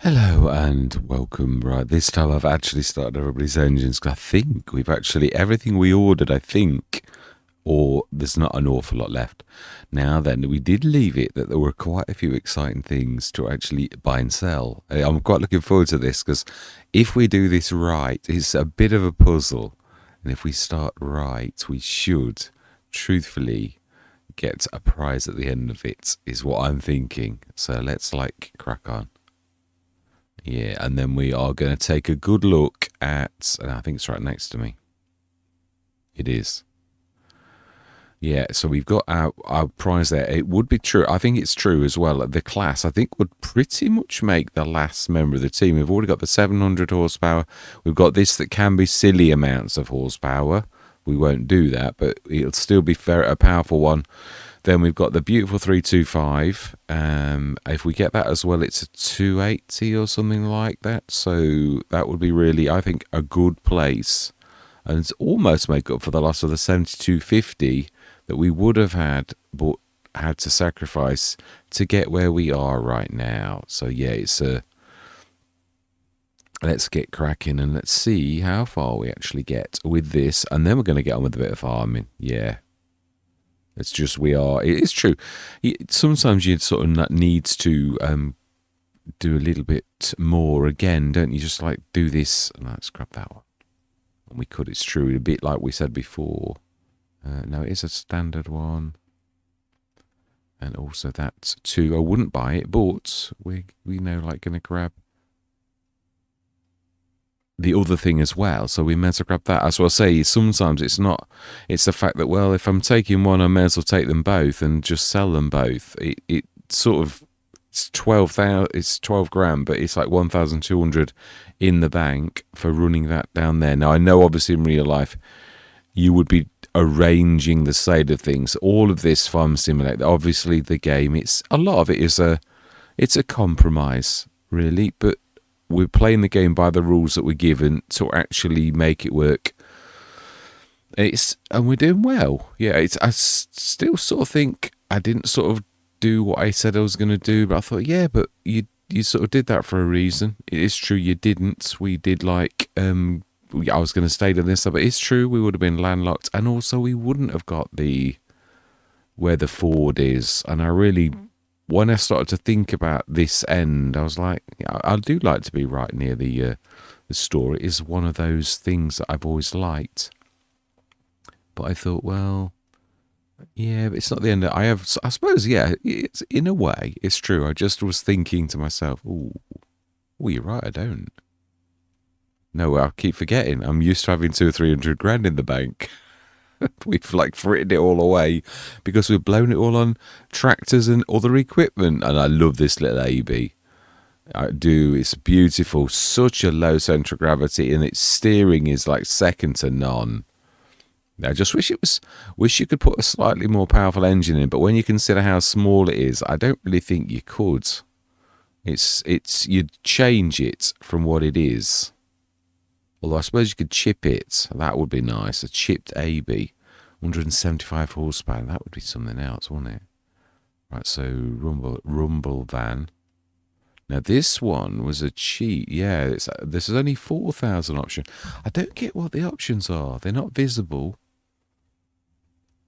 Hello and welcome. Right, this time I've actually started everybody's engines. 'Cause I think we've actually, everything we ordered, I think, or there's not an awful lot left. Now then, we did leave it that there were quite a few exciting things to actually buy and sell. I'm quite looking forward to this because if we do this right, it's a bit of a puzzle. And if we start right, we should, truthfully, get a prize at the end of it, is what I'm thinking. So let's crack on. Yeah, and then we are going to take a good look at, and I think it's right next to me. It is. Yeah, so we've got our prize there. It would be true. I think it's true as well. The class, I think, would pretty much make the last member of the team. We've already got the 700 horsepower. We've got this that can be silly amounts of horsepower. We won't do that, but it'll still be a powerful one. Then we've got the beautiful 325. If we get that as well, it's a 280 or something like that. So that would be really, I think, a good place. And it's almost make up for the loss of the 7250 that we would have had, but had to sacrifice to get where we are right now. So yeah, let's get cracking and let's see how far we actually get with this. And then we're going to get on with a bit of farming. Yeah. It's just it is true. Sometimes you sort of need to do a little bit more again, don't you? Just like do this. Let's grab that one. And we could, it's true, a bit like we said before. No, it is a standard one. And also that's 2. I wouldn't buy it, but we know like going to grab the other thing as well, so we may as well grab that. As well, say sometimes it's the fact that, well, if I'm taking one, I may as well take them both and just sell them both. It sort of, it's 12 grand, but it's like 1,200 in the bank for running that down there. Now I know obviously in real life you would be arranging the side of things. All of this Farm Simulator, obviously the game, it's a lot of it is it's a compromise really, but we're playing the game by the rules that we're given to actually make it work. And we're doing well. Yeah, I still sort of think I didn't sort of do what I said I was going to do, but I thought, yeah, but you sort of did that for a reason. It is true you didn't. We did I was going to stay to this, but it's true we would have been landlocked, and also we wouldn't have got where the ford is. And I really, when I started to think about this end, I was like, I do like to be right near the store. It is one of those things that I've always liked. But I thought, well, yeah, but it's not the end. I suppose, yeah, it's in a way, it's true. I just was thinking to myself, oh, you're right, I don't. No, I keep forgetting. I'm used to having 200 or 300 grand in the bank. We've frittered it all away because we've blown it all on tractors and other equipment. And I love this little AB. I do. It's beautiful. Such a low centre of gravity, and its steering is like second to none. I just wish you could put a slightly more powerful engine in, but when you consider how small it is, I don't really think you could. You'd change it from what it is. Although I suppose you could chip it. That would be nice. A chipped AB. 175 horsepower. That would be something else, wouldn't it? Right, so Rumble van. Now this one was a cheat. Yeah, this is only 4,000 option. I don't get what the options are. They're not visible.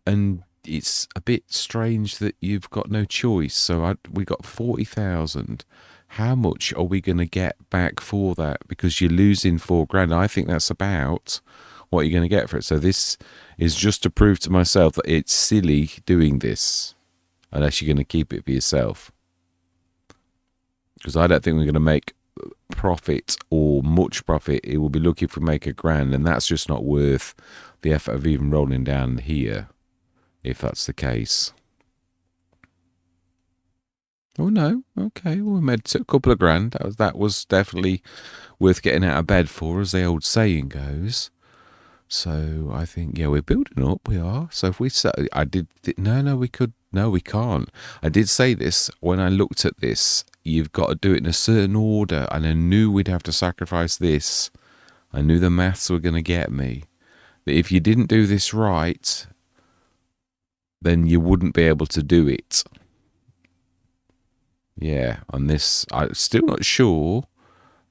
And it's a bit strange that you've got no choice. So we got 40,000. How much are we going to get back for that? Because you're losing 4 grand. I think that's about what you're going to get for it. So this is just to prove to myself that it's silly doing this, unless you're going to keep it for yourself. Because I don't think we're going to make profit or much profit. It will be lucky if we make £1 grand, and that's just not worth the effort of even rolling down here, if that's the case. Oh no, okay, well, we made a couple of grand. That was definitely worth getting out of bed for, as the old saying goes. So I think, yeah, we're building up. We are. So if we say, no, we can't. I did say this when I looked at this. You've got to do it in a certain order, and I knew we'd have to sacrifice this. I knew the maths were going to get me. But if you didn't do this right, then you wouldn't be able to do it. Yeah, on this, I'm still not sure,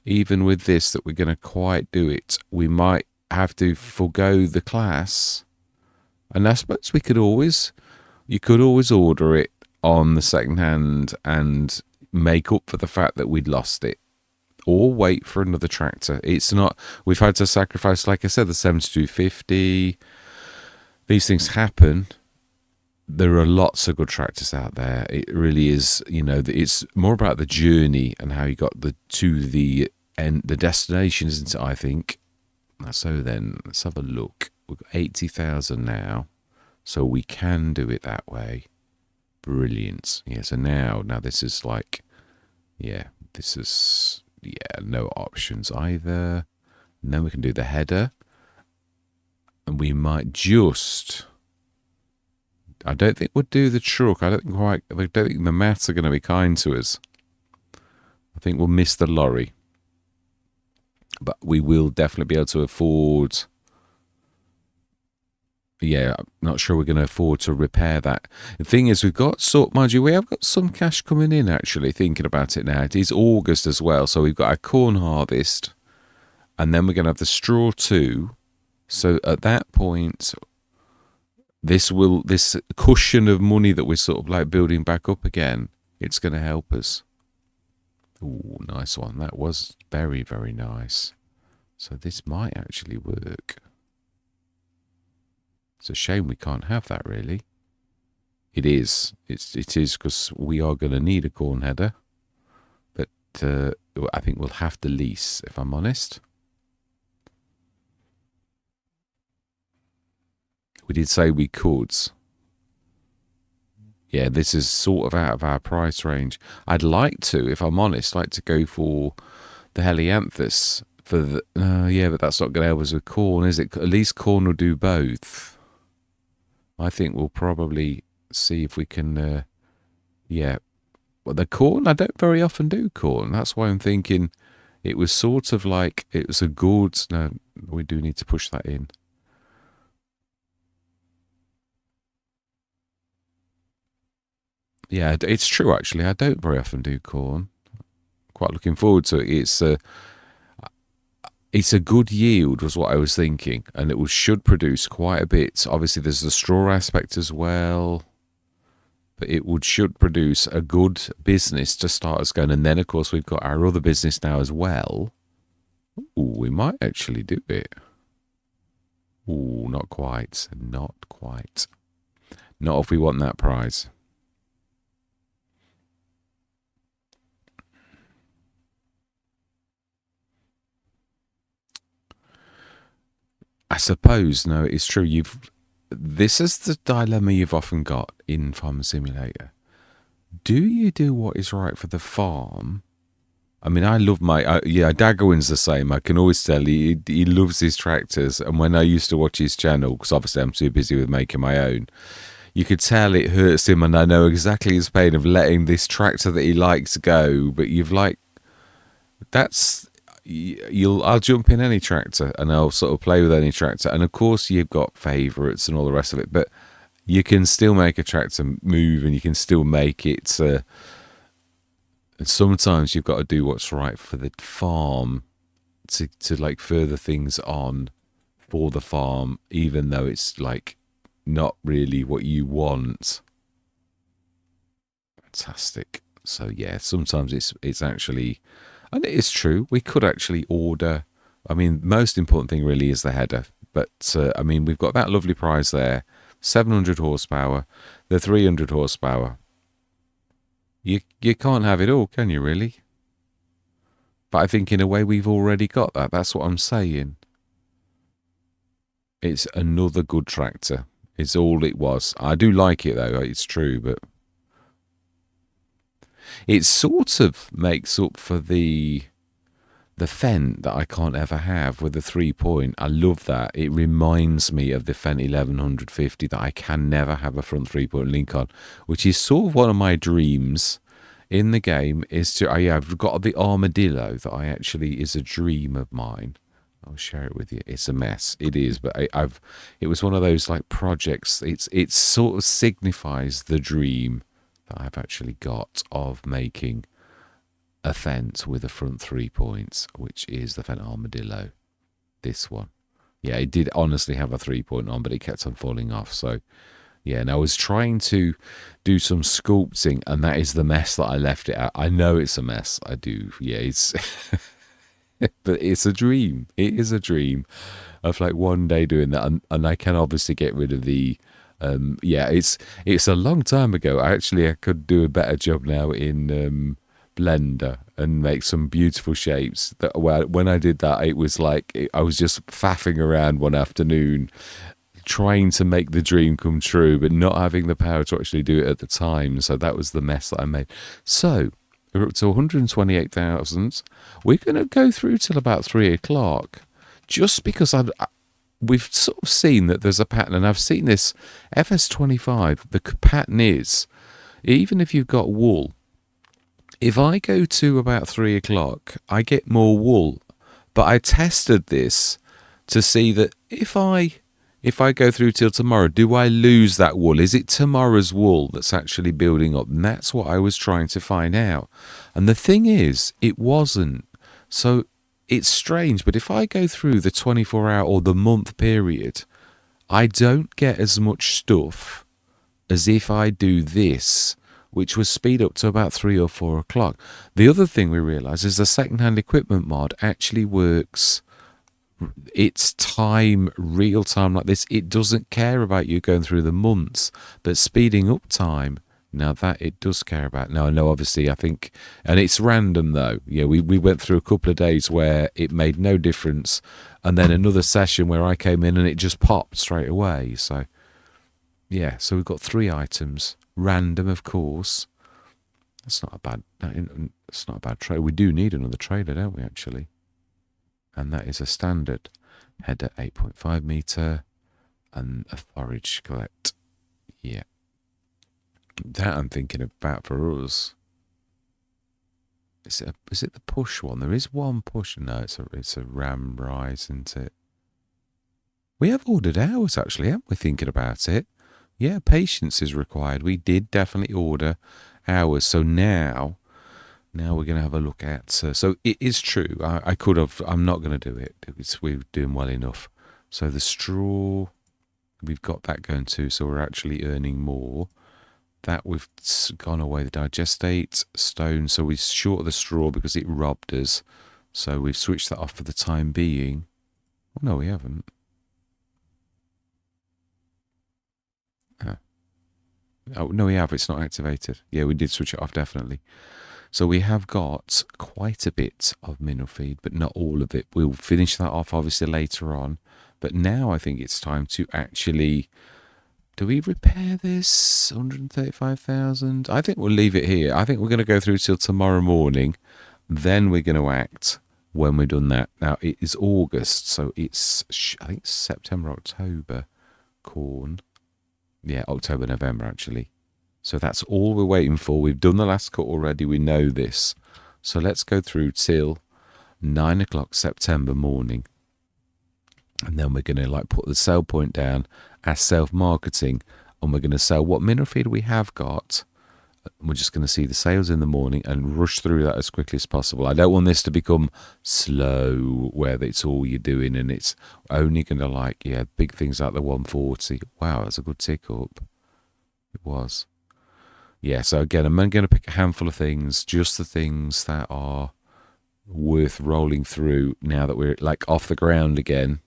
even with this, that we're going to quite do it. We might have to forego the class. And I suppose you could always order it on the second hand and make up for the fact that we'd lost it. Or wait for another tractor. It's not, we've had to sacrifice, like I said, the 7250. These things happen. There are lots of good tractors out there. It really is, it's more about the journey and how you got to the end, the destination, isn't it? I think. So then, let's have a look. We've got 80,000 now, so we can do it that way. Brilliant. Yeah. So now this is like, this is no options either. And then we can do the header, and we might just. I don't think we'll do the truck. I don't think the maths are going to be kind to us. I think we'll miss the lorry. But we will definitely be able to afford. Yeah, I'm not sure we're going to afford to repair that. The thing is, mind you, we have got some cash coming in, actually, thinking about it now. It is August as well, so we've got our corn harvest, and then we're going to have the straw too. So at that point, this cushion of money that we're sort of like building back up again, it's going to help us. Ooh, nice one. That was very, very nice. So this might actually work. It's a shame we can't have that, really. It is. It is, because we are going to need a corn header. But I think we'll have to lease, if I'm honest. We did say we could. Yeah, this is sort of out of our price range. I'd like to, if I'm honest, go for the Helianthus. But that's not going to help us with corn, is it? At least corn will do both. I think we'll probably see if we can, Well, the corn, I don't very often do corn. That's why I'm thinking it was sort of like, it was a good, no, we do need to push that in. Yeah, it's true, actually. I don't very often do corn. Quite looking forward to it. It's a good yield, was what I was thinking, and it should produce quite a bit. Obviously, there's the straw aspect as well, but should produce a good business to start us going. And then, of course, we've got our other business now as well. Ooh, we might actually do it. Ooh, not quite. Not quite. Not if we want that prize. I suppose, no, it's true. This is the dilemma you've often got in Farm Simulator. Do you do what is right for the farm? I mean, I love Daggerwin's the same. I can always tell he loves his tractors. And when I used to watch his channel, because obviously I'm too busy with making my own, you could tell it hurts him, and I know exactly his pain of letting this tractor that he likes go. But I'll jump in any tractor and I'll sort of play with any tractor, and of course you've got favourites and all the rest of it, but you can still make a tractor move, and you can still make it and sometimes you've got to do what's right for the farm to further things on for the farm, even though it's not really what you want. Fantastic. So yeah, sometimes it's actually. And it is true, we could actually order. I mean, most important thing really is the header. But, we've got that lovely prize there. 700 horsepower, the 300 horsepower. You can't have it all, can you, really? But I think in a way we've already got that. That's what I'm saying. It's another good tractor. It's all it was. I do like it, though. It's true, but it sort of makes up for the Fendt that I can't ever have with the 3-point. I love that. It reminds me of the Fendt 1150 that I can never have a front 3-point link on, which is sort of one of my dreams in the game. I've got the Armadillo that is a dream of mine. I'll share it with you. It's a mess. It is, but it was one of those projects. It sort of signifies the dream that I've actually got of making a fence with a front 3 points, which is the fence armadillo. This one. Yeah, it did honestly have a 3-point on, but it kept on falling off. So, yeah, and I was trying to do some sculpting, and that is the mess that I left it at. I know it's a mess. I do. Yeah, it's... but it's a dream. It is a dream of like one day doing that, and I can obviously get rid of the... yeah, it's a long time ago. I could do a better job now in Blender and make some beautiful shapes. That when I did that, it was like I was just faffing around one afternoon trying to make the dream come true, but not having the power to actually do it at the time. So that was the mess that I made. So we're up to 128,000. We're going to go through till about 3 o'clock, just because we've sort of seen that there's a pattern, and I've seen this FS25. The pattern is, even if you've got wool, if I go to about 3 o'clock, I get more wool. But I tested this to see that if I go through till tomorrow, do I lose that wool? Is it tomorrow's wool that's actually building up? And that's what I was trying to find out. And the thing is, it wasn't. So it's strange, but if I go through the 24-hour or the month period, I don't get as much stuff as if I do this, which was speed up to about 3 or 4 o'clock. The other thing we realised is the second-hand equipment mod actually works. It's time, real time like this. It doesn't care about you going through the months, but speeding up time, now that it does care about. Now I know, obviously, I think, and it's random though. Yeah, we went through a couple of days where it made no difference, and then another session where I came in and it just popped straight away. So yeah, so we've got 3 items, random of course. That's not a bad. It's not a bad trailer. We do need another trailer, don't we? Actually. And that is a standard header 8.5 meter and a forage collect. Yeah. That I'm thinking about for us. Is it the push one? There is one push. No, it's a ram rise, isn't it? We have ordered ours actually, haven't we, thinking about it? Yeah, patience is required. We did definitely order ours. So now we're going to have a look at... so it is true. I could have... I'm not going to do it. We're doing well enough. So the straw, we've got that going too. So we're actually earning more. That we've gone away. The digestate, stone. So we short the straw because it robbed us. So we've switched that off for the time being. Oh, no, we haven't. Oh, no, we have. It's not activated. Yeah, we did switch it off, definitely. So we have got quite a bit of mineral feed, but not all of it. We'll finish that off, obviously, later on. But now I think it's time to actually... Do we repair this? 135,000? I think we'll leave it here. I think we're going to go through till tomorrow morning. Then we're going to act when we've done that. Now, it is August, so it's... I think it's September, October corn. Yeah, October, November, actually. So that's all we're waiting for. We've done the last cut already. We know this. So let's go through till 9 o'clock September morning. And then we're going to like put the sell point down as self-marketing. And we're going to sell what mineral feed we have got. We're just going to see the sales in the morning and rush through that as quickly as possible. I don't want this to become slow where it's all you're doing and it's only going to like, yeah, big things like the 140. Wow, that's a good tick up. It was. Yeah, so again, I'm going to pick a handful of things, just the things that are worth rolling through now that we're like off the ground again.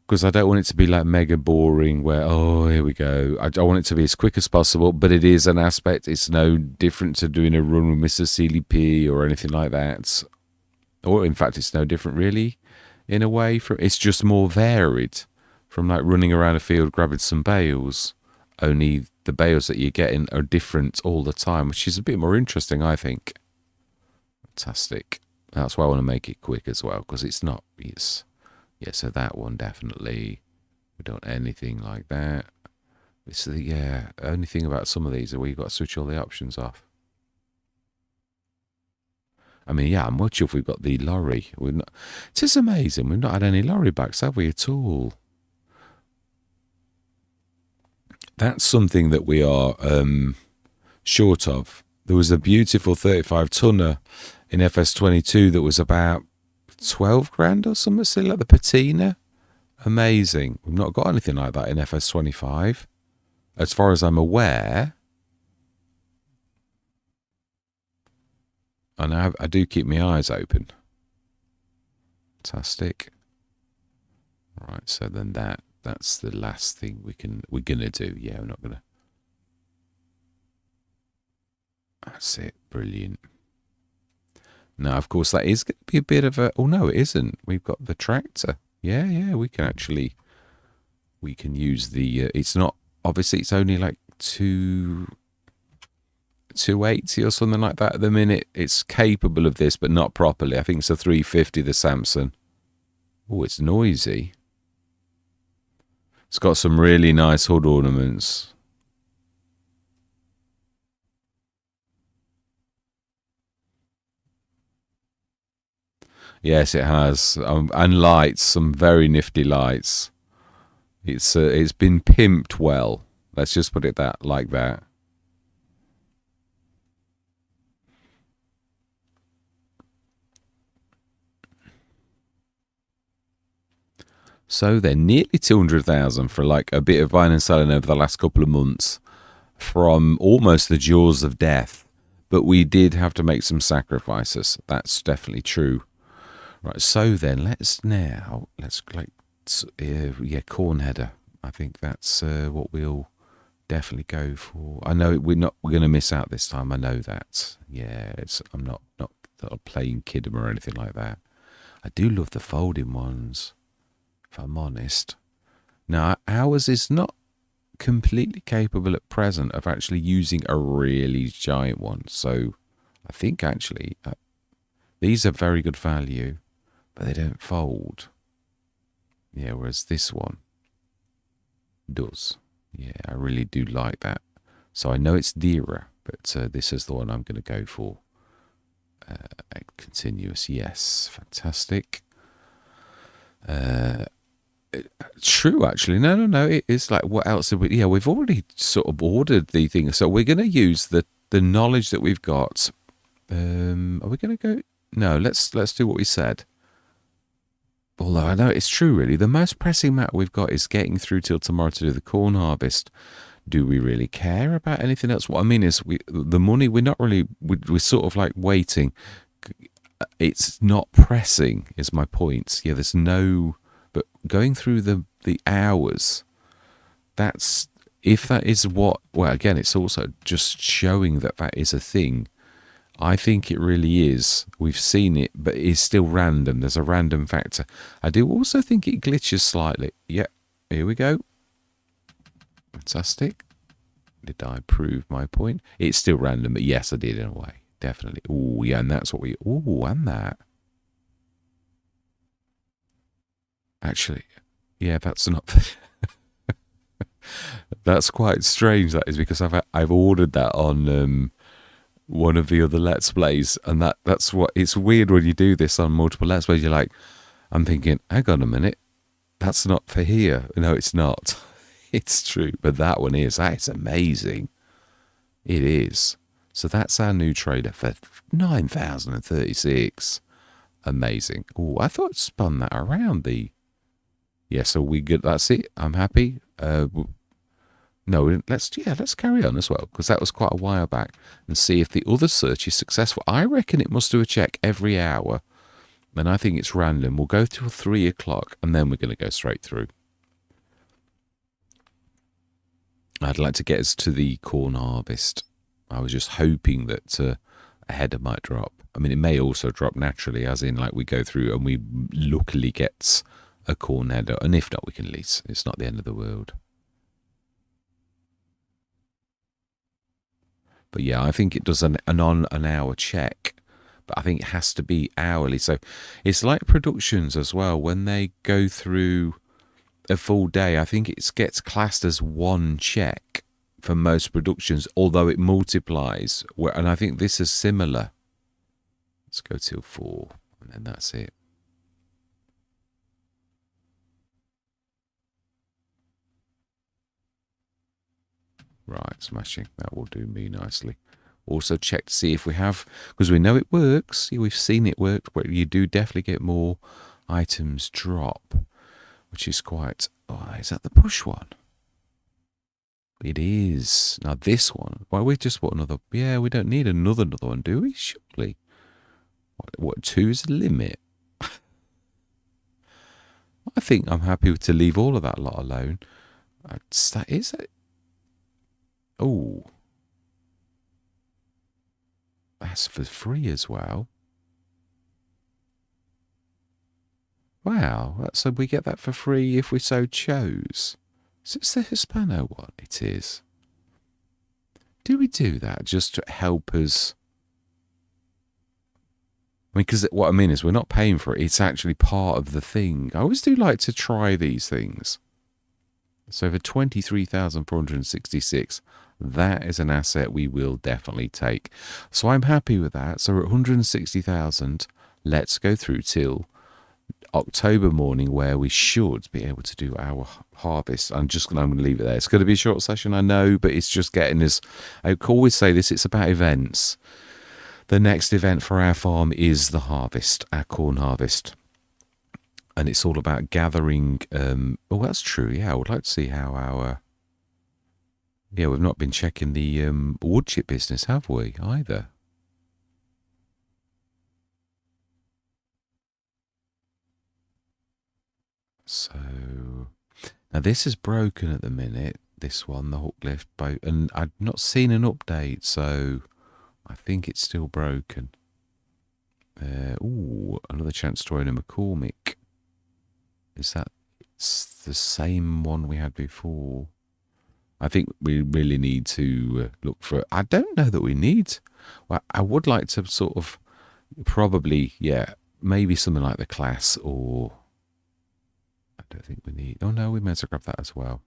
Because I don't want it to be like mega boring where, oh, here we go. I want it to be as quick as possible, but it is an aspect. It's no different to doing a run with Mr. CLP or anything like that. Or in fact, it's no different really in a way. It's just more varied from like running around a field grabbing some bales. Only the bales that you're getting are different all the time, which is a bit more interesting, I think. Fantastic. That's why I want to make it quick as well, because it's not... Yeah, so that one definitely, we don't want anything like that. It's the, yeah, only thing about some of these is we've got to switch all the options off. I mean, yeah, I'm much if we've got the lorry. It's just amazing. We've not had any lorry backs, have we, at all? That's something that we are short of. There was a beautiful 35 tonner in FS22 that was about 12 grand or something silly, like the patina. Amazing. We've not got anything like that in FS25 as far as I'm aware. And I do keep my eyes open. Fantastic. Right, so then that's the last thing we're gonna do. Yeah, we're not gonna. That's it. Brilliant. Now, of course, that is going to be a bit of a. Oh no, it isn't. We've got the tractor. Yeah. We can actually. We can use the. It's not. Obviously, it's only like 280 or something like that at the minute. It's capable of this, but not properly. I think it's a 350. The Samson. Oh, it's noisy. It's got some really nice hood ornaments. Yes, it has, and lights, some very nifty lights. It's been pimped well. Let's just put it that like that. So they're nearly 200,000 for like a bit of buying and selling over the last couple of months, from almost the jaws of death. But we did have to make some sacrifices. That's definitely true. Right. So then let's corn header. I think that's what we'll definitely go for. I know we're going to miss out this time. I know that. Yeah, I'm not playing Kidam or anything like that. I do love the folding ones, if I'm honest. Now, ours is not completely capable at present of actually using a really giant one. So I think actually these are very good value, but they don't fold. Yeah, whereas this one does. Yeah, I really do like that. So I know it's dearer, but this is the one I'm going to go for. Continuous, yes, fantastic. True, actually. No. It is like, what else? Yeah, we've already sort of ordered the thing, so we're going to use the knowledge that we've got. Are we going to go? No, let's do what we said. Although I know it's true, really. The most pressing matter we've got is getting through till tomorrow to do the corn harvest. Do we really care about anything else? What I mean is, the money, we're not really, we're sort of like waiting. It's not pressing, is my point. Yeah, there's no, but going through the hours, that's, if that is what, well, again, it's also just showing that is a thing. I think it really is. We've seen it, but it's still random. There's a random factor. I do also think it glitches slightly. Yeah, here we go. Fantastic. Did I prove my point? It's still random, but yes, I did in a way. Definitely. Oh, yeah, and that's what we... Oh, and that. Actually, yeah, that's not... That's quite strange, that is, because I've ordered that on one of the other Let's Plays, and that's what... It's weird when you do this on multiple Let's Plays. You're like, I'm thinking, hang on a minute, that's not for here. No, it's not. It's true, but that one is. That is amazing. It is. So that's our new trailer for 9,036. Amazing. Oh, I thought it spun that around the... Yeah, so we good. That's it. I'm happy. No, let's carry on as well, because that was quite a while back, and see if the other search is successful. I reckon it must do a check every hour, and I think it's random. We'll go till 3 o'clock, and then we're going to go straight through. I'd like to get us to the corn harvest. I was just hoping that a header might drop. I mean, it may also drop naturally, as in like we go through and we luckily get a corn header, and if not, we can lease. It's not the end of the world. But yeah, I think it does an on an hour check, but I think it has to be hourly. So it's like productions as well. When they go through a full day, I think it gets classed as one check for most productions, although it multiplies. And I think this is similar. Let's go till 4, and then that's it. Right, smashing. That will do me nicely. Also check to see if we have, because we know it works. We've seen it work, but you do definitely get more items drop, which is quite... Oh, is that the push one? It is. Now this one, well, we just want another... Yeah, we don't need another one, do we? Surely. What 2 is the limit? I think I'm happy to leave all of that lot alone. That is it. Oh, that's for free as well. Wow, so we get that for free if we so chose. Is this the Hispano one? It is. Do we do that just to help us? I mean, because what I mean is we're not paying for it. It's actually part of the thing. I always do like to try these things. So for 23,466, that is an asset we will definitely take. So I'm happy with that. So we're at 160,000. Let's go through till October morning, where we should be able to do our harvest. I'm going to leave it there. It's going to be a short session, I know, but it's just getting us. I always say this, it's about events. The next event for our farm is the harvest, our corn harvest. And it's all about gathering. Oh, that's true. Yeah, I would like to see how our... Yeah, we've not been checking the wood chip business, have we, either? So, now this is broken at the minute, this one, the hook lift boat, and I've not seen an update, so I think it's still broken. Ooh, another chance to own a McCormick. Is that it's the same one we had before? I think we really need to look for... I don't know that we need... Well, I would like to sort of probably, yeah, maybe something like the Class, or... I don't think we need... Oh, no, we may as well grab that as well.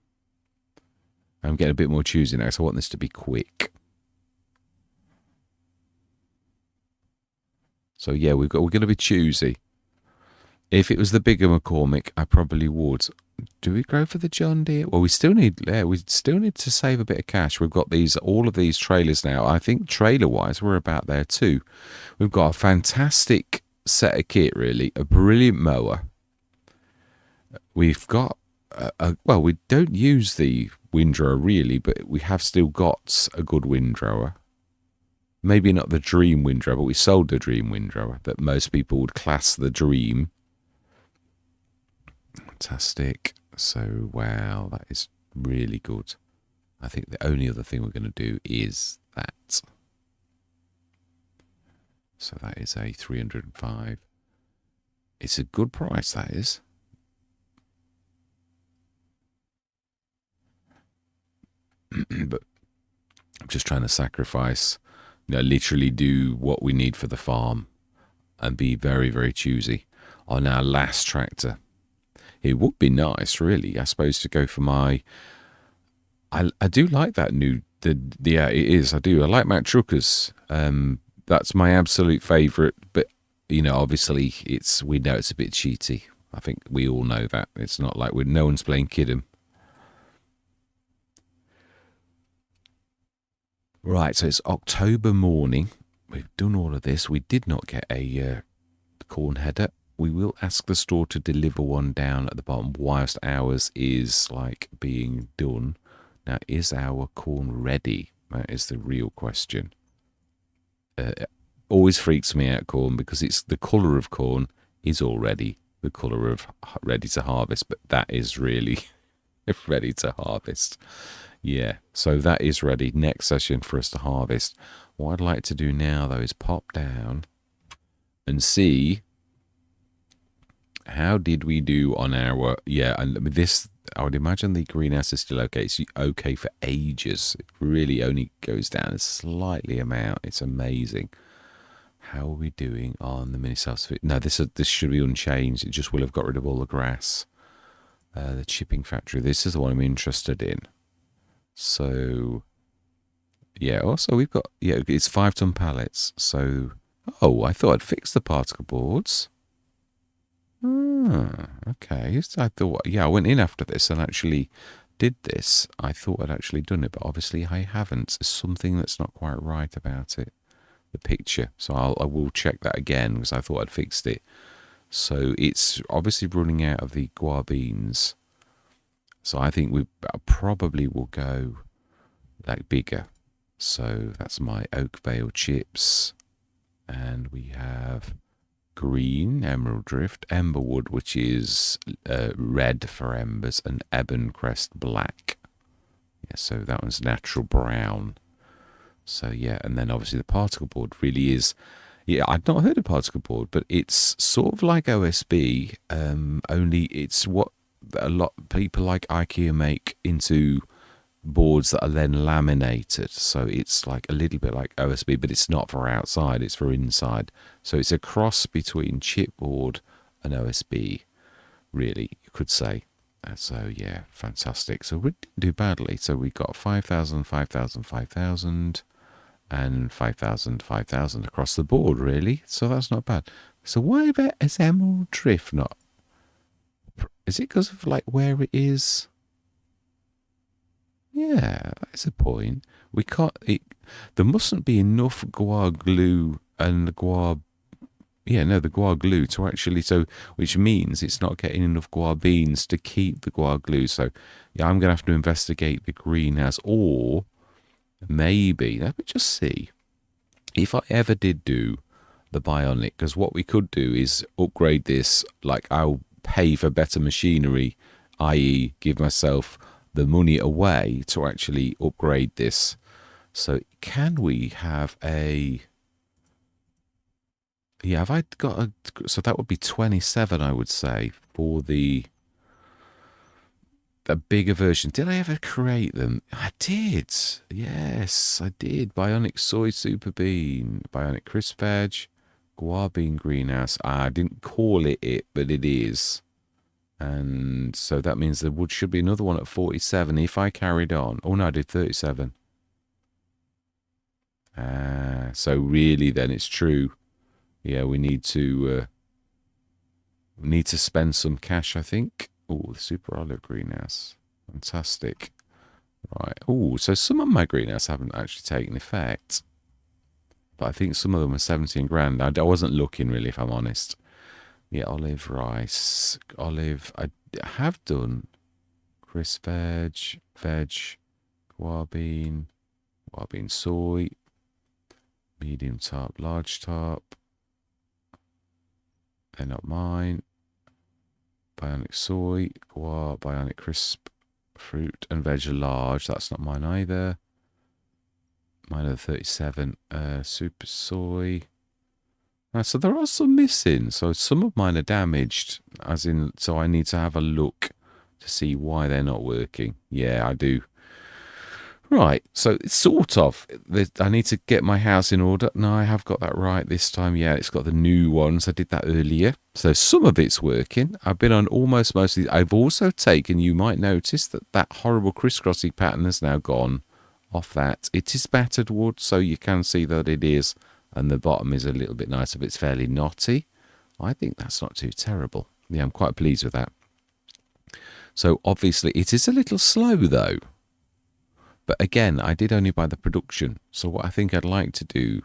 I'm getting a bit more choosy now, so I want this to be quick. So, yeah, we're going to be choosy. If it was the bigger McCormick, I probably would. Do we go for the John Deere? Well, we still need to save a bit of cash. We've got all of these trailers now. I think trailer-wise, we're about there too. We've got a fantastic set of kit, really. A brilliant mower. We've got, well, we don't use the windrower really, but we have still got a good windrower. Maybe not the dream windrower, but we sold the dream windrower that most people would class the dream. Fantastic. So, wow, that is really good. I think the only other thing we're going to do is that. So that is a 305. It's a good price, that is. But I'm just trying to sacrifice, literally do what we need for the farm and be very, very choosy on our last tractor. It would be nice, really, I suppose, to go for my... I do like that new... Yeah, it is. I do. I like Mack Truckers. That's my absolute favourite. But, obviously, we know it's a bit cheaty. I think we all know that. It's not like no one's playing Kid'em. Right, so it's October morning. We've done all of this. We did not get a corn header. We will ask the store to deliver one down at the bottom whilst ours is being done. Now, is our corn ready? That is the real question. Always freaks me out, corn, because it's the colour of corn is already the colour of ready to harvest, but that is really ready to harvest. Yeah, so that is ready. Next session for us to harvest. What I'd like to do now, though, is pop down and see... How did we do on our... Yeah, and this, I would imagine the greenhouse is still okay. It's okay for ages. It really only goes down a slightly amount. It's amazing. How are we doing on the mini self? No, this should be unchanged. It just will have got rid of all the grass. The chipping factory. This is the one I'm interested in. So, yeah, also we've got... Yeah, it's 5-ton pallets. So, oh, I thought I'd fixed the particle boards. Okay. I thought, yeah, I went in after this and actually did this, I thought I'd actually done it, but obviously I haven't. There's something that's not quite right about it, the picture. So I will check that again because I thought I'd fixed it. So it's obviously running out of the guar beans. So I think we probably will go like bigger. So that's my oak bale chips. And we have green emerald drift, emberwood, which is red for embers, and ebon crest black. Yeah, so that one's natural brown. So yeah, and then obviously the particle board really is. Yeah, I'd not heard of particle board, but it's sort of like OSB, only it's what a lot of people like IKEA make into boards that are then laminated. So it's like a little bit like OSB, but it's not for outside, it's for inside. So it's a cross between chipboard and OSB, really, you could say. So yeah, fantastic. So we didn't do badly. So we got 5,000, 5,000, 5,000, and 5,000, 5,000 across the board, really. So that's not bad. So why about is Emerald Drift not? Is it because of like where it is? Yeah, that's a point. We can't. There mustn't be enough guar glue and guar. Yeah, no, the guar glue to actually which means it's not getting enough guar beans to keep the guar glue. So, yeah, I'm gonna have to investigate the greenhouse, or maybe let me just see if I ever did do the bionic, because what we could do is upgrade this. Like I'll pay for better machinery, i.e., give myself the money away to actually upgrade this. So can we have a? Yeah, have I got a? So that would be 27, I would say, for the bigger version. Did I ever create them? I did. Yes, I did. Bionic soy super bean, bionic crisp veg, guar bean greenhouse. I didn't call it, but it is. And so that means there should be another one at 47 if I carried on. Oh no, I did 37. So really then it's true. Yeah, we need to spend some cash, I think. Oh, the super olive greenhouse. Fantastic. Right. Oh, so some of my greenhouse haven't actually taken effect. But I think some of them are 17 grand. I wasn't looking really, if I'm honest. Yeah, olive rice. Olive. I have done crisp veg, guar bean soy, medium top, large top. They're not mine. Bionic soy, guar, bionic crisp, fruit and veg large. That's not mine either. Mine are 37. Super soy. So there are some missing. So some of mine are damaged, as in, so I need to have a look to see why they're not working. Yeah, I do. Right, so it's sort of. I need to get my house in order. No, I have got that right this time. Yeah, it's got the new ones. I did that earlier. So some of it's working. I've been on almost most of these. I've also taken, you might notice, that horrible crisscrossy pattern has now gone off that. It is battered wood, so you can see that it is. And the bottom is a little bit nicer, but it's fairly knotty. I think that's not too terrible. Yeah, I'm quite pleased with that. So obviously it is a little slow though. But again, I did only buy the production. So what I think I'd like to do,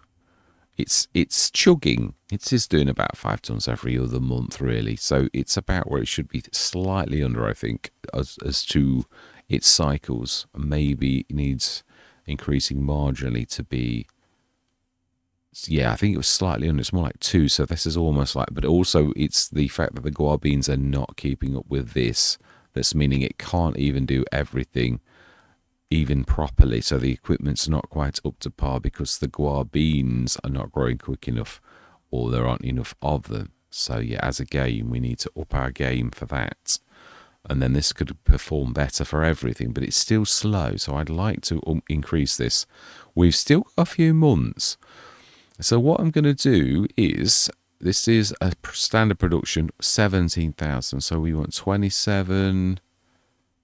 it's chugging. It is doing about 5 tons every other month, really. So it's about where it should be, slightly under, I think, as to its cycles. Maybe it needs increasing marginally to be. Yeah, I think it was slightly under. It's more like 2. So this is almost like, but also it's the fact that the guar beans are not keeping up with this. That's meaning it can't even do everything even properly, so the equipment's not quite up to par because the guar beans are not growing quick enough, or there aren't enough of them. So yeah, as a game, we need to up our game for that, and then this could perform better for everything, but it's still slow. So I'd like to increase this. We've still got a few months, so what I'm going to do is, this is a standard production, 17,000, so we want 27,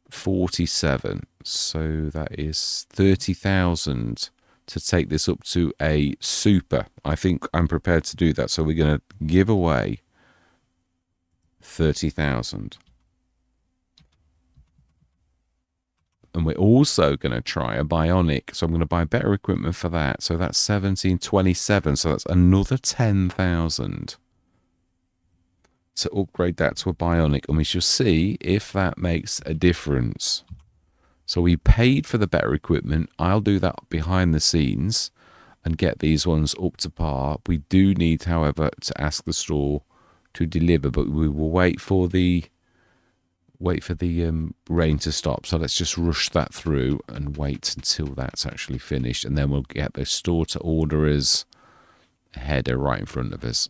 47, so that is 30,000 to take this up to a super. I think I'm prepared to do that. So we're going to give away 30,000. And we're also going to try a bionic. So I'm going to buy better equipment for that. So that's 1727. So that's another 10,000 to upgrade that to a bionic. And we shall see if that makes a difference. So we paid for the better equipment. I'll do that behind the scenes and get these ones up to par. We do need, however, to ask the store to deliver, but we will wait for the rain to stop. So let's just rush that through and wait until that's actually finished, and then we'll get the store to order us a header right in front of us.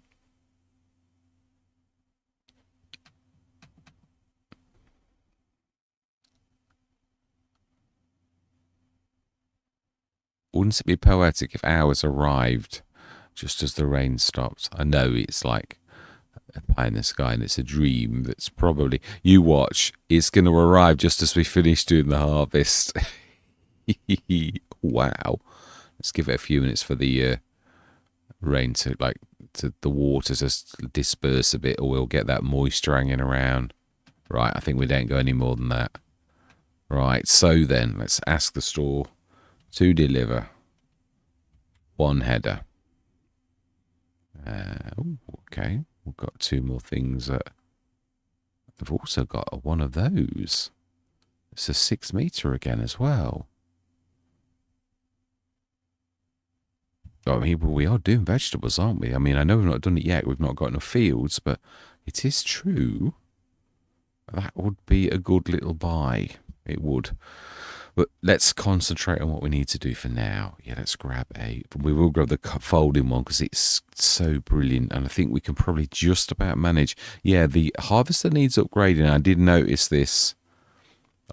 Wouldn't it be poetic if ours arrived just as the rain stopped? I know it's like a pie in the sky and it's a dream that's probably, you watch, it's going to arrive just as we finish doing the harvest. Wow. Let's give it a few minutes for the rain to the water to disperse a bit, or we'll get that moisture hanging around. Right, I think we don't go any more than that. Right, so then let's ask the store to deliver one header. Okay, we've got two more things. I've also got one of those. It's a 6 meter again as well. I mean, we are doing vegetables, aren't we? I mean, I know we've not done it yet. We've not got enough fields, but it is true. That would be a good little buy. It would. But let's concentrate on what we need to do for now. Yeah, let's grab we will grab the folding one because it's so brilliant. And I think we can probably just about manage. Yeah, the harvester needs upgrading. I did notice this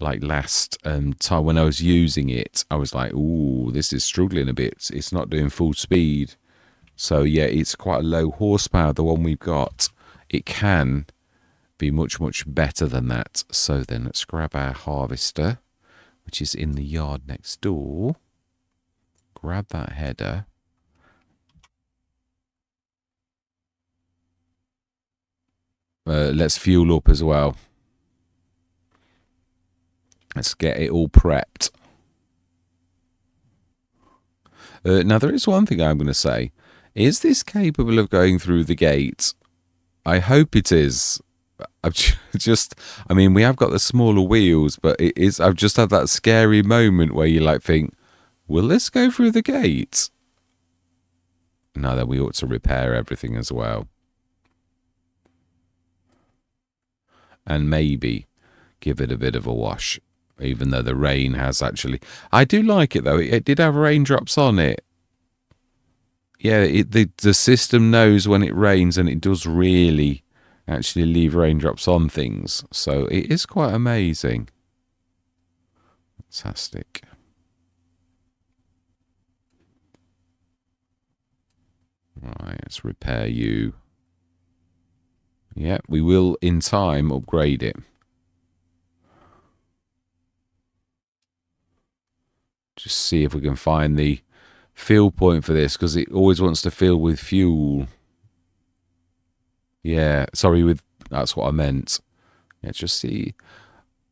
like last time when I was using it. I was like, ooh, this is struggling a bit. It's not doing full speed. So yeah, it's quite a low horsepower, the one we've got. It can be much, much better than that. So then let's grab our harvester, which is in the yard next door. Grab that header. Let's fuel up as well. Let's get it all prepped. Now, there is one thing I'm going to say. Is this capable of going through the gate? I hope it is. I mean, we have got the smaller wheels, but it is. I've just had that scary moment where you like think, will this go through the gate? No, then we ought to repair everything as well. And maybe give it a bit of a wash, even though the rain has actually... I do like it, though. It did have raindrops on it. Yeah, the system knows when it rains, and it does really actually leave raindrops on things. So it is quite amazing. Fantastic. Right, let's repair you. Yeah, we will in time upgrade it. Just see if we can find the fill point for this, because it always wants to fill with fuel. Yeah, sorry, that's what I meant. Yeah, just see.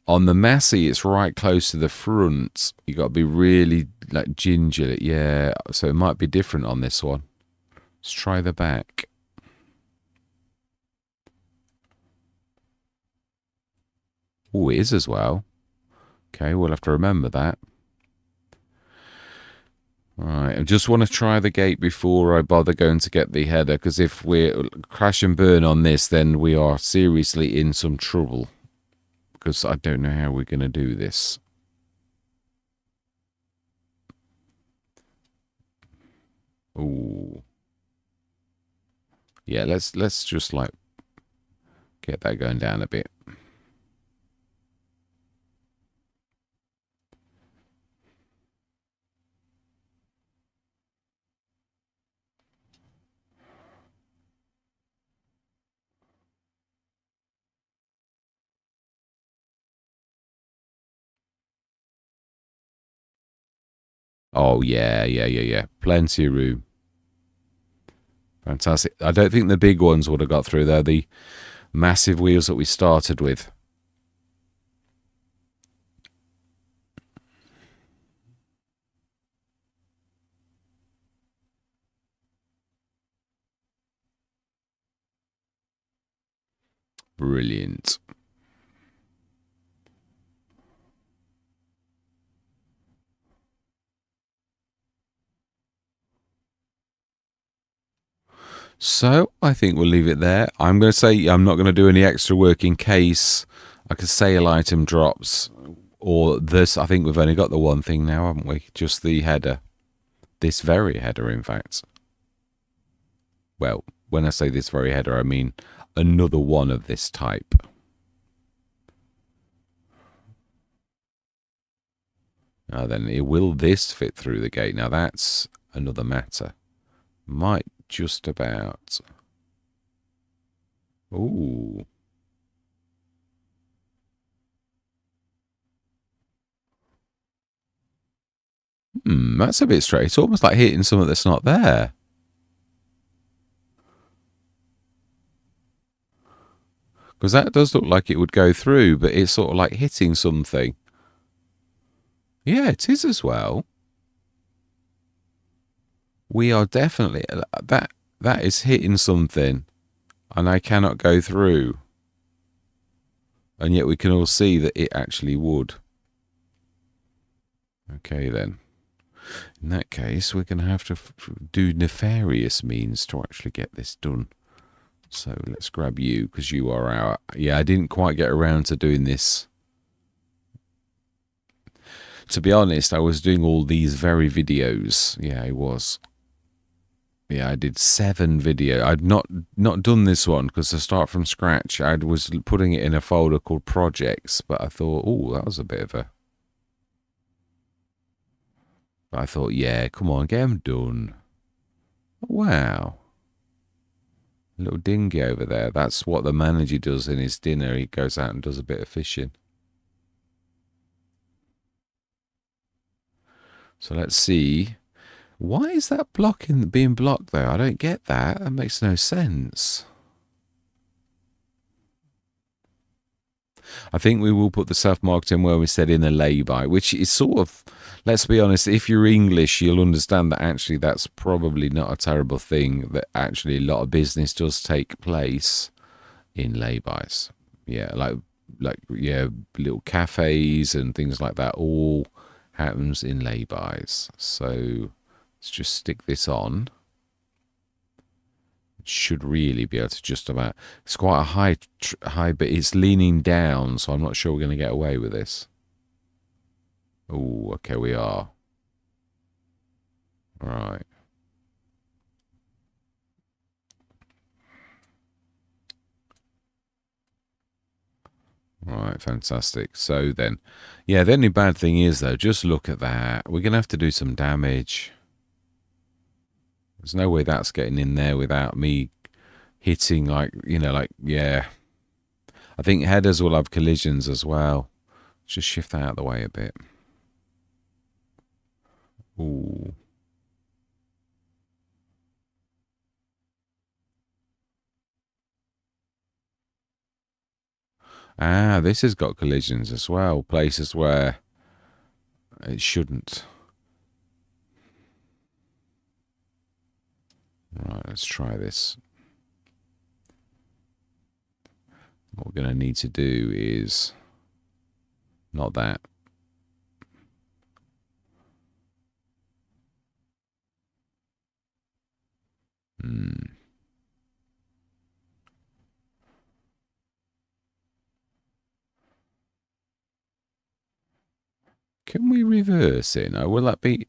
On the Massey, it's right close to the front. You got to be really like gingerly. Yeah, so it might be different on this one. Let's try the back. Oh, it is as well. Okay, we'll have to remember that. Alright, I just want to try the gate before I bother going to get the header, because if we crash and burn on this, then we are seriously in some trouble. Because I don't know how we're going to do this. Ooh. Yeah, let's just like get that going down a bit. Oh, yeah. Plenty of room. Fantastic. I don't think the big ones would have got through. They're the massive wheels that we started with. Brilliant. So I think we'll leave it there. I'm going to say I'm not going to do any extra work in case like a sale item drops or this. I think we've only got the one thing now, haven't we? Just the header. This very header, in fact. Well, when I say this very header, I mean another one of this type. Now then, will this fit through the gate? Now that's another matter. Might just about. Ooh. That's a bit straight. It's almost like hitting something that's not there. Because that does look like it would go through, but it's sort of like hitting something. Yeah, it is as well. We are definitely... That is hitting something. And I cannot go through. And yet we can all see that it actually would. Okay, then. In that case, we're going to have to do nefarious means to actually get this done. So let's grab you, because you are our... Yeah, I didn't quite get around to doing this. To be honest, I was doing all these very videos. Yeah, I was. Yeah, I did 7 videos. I'd not done this one because to start from scratch, I was putting it in a folder called projects, but I thought, oh, that was a bit of a... But I thought, yeah, come on, get them done. Wow. A little dinghy over there. That's what the manager does in his dinner. He goes out and does a bit of fishing. So let's see. Why is that being blocked though? I don't get that. That makes no sense. I think we will put the self-marketing where we said in the lay-by, which is sort of, let's be honest, if you're English, you'll understand that actually that's probably not a terrible thing, that actually a lot of business does take place in lay-bys. Yeah, like yeah, little cafes and things like that all happens in lay-bys. So let's just stick this on. Should really be able to just about... It's quite a high, but it's leaning down, so I'm not sure we're going to get away with this. Oh, okay, we are. Right. Right, fantastic. So then, yeah, the only bad thing is, though, just look at that. We're going to have to do some damage. There's no way that's getting in there without me hitting, like, you know, like, yeah. I think headers will have collisions as well. Just shift that out of the way a bit. Ooh. Ah, this has got collisions as well. Places where it shouldn't. Right, let's try this. What we're going to need to do is not that. Can we reverse it? No, will that be...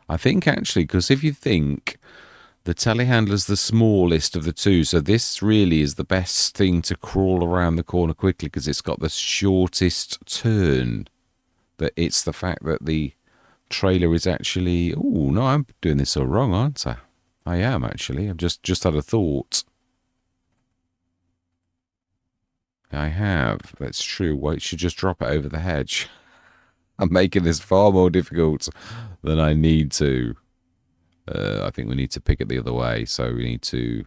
I think actually, because if you think the telehandler's the smallest of the two, so this really is the best thing to crawl around the corner quickly because it's got the shortest turn. But it's the fact that the trailer is actually... Oh, no, I'm doing this all wrong, aren't I? I am, actually. I've just had a thought. I have. That's true. Well, it should just drop it over the hedge. I'm making this far more difficult than I need to. I think we need to pick it the other way. So we need to...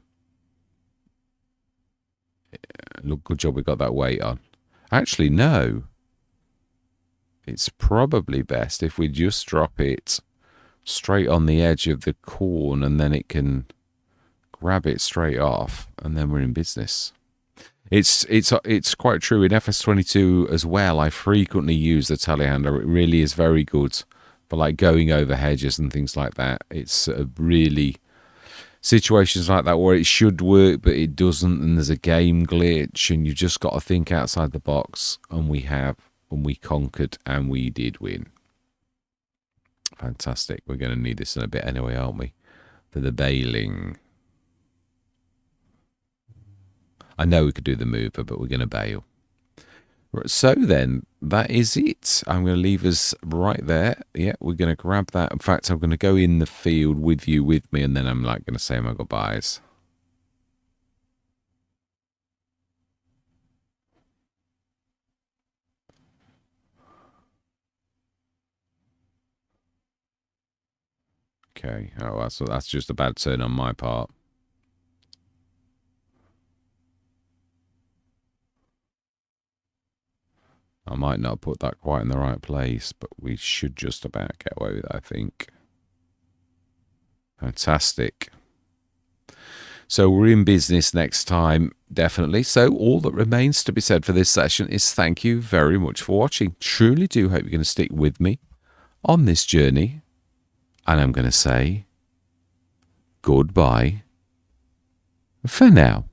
Look, good job we got that weight on. Actually, no. It's probably best if we just drop it straight on the edge of the corn and then it can grab it straight off and then we're in business. It's quite true in FS22 as well. I frequently use the telehandler. It really is very good for like going over hedges and things like that. It's really situations like that where it should work but it doesn't, and there's a game glitch, and you just got to think outside the box. And we have, and we conquered, and we did win. Fantastic. We're going to need this in a bit anyway, aren't we? For the baling. I know we could do the mover, but we're going to bail. Right, so then, that is it. I'm going to leave us right there. Yeah, we're going to grab that. In fact, I'm going to go in the field with you, with me, and then I'm like going to say my goodbyes. Okay. Oh, that's just a bad turn on my part. I might not put that quite in the right place, but we should just about get away with it, I think. Fantastic. So we're in business next time, definitely. So all that remains to be said for this session is thank you very much for watching. Truly do hope you're going to stick with me on this journey. And I'm going to say goodbye for now.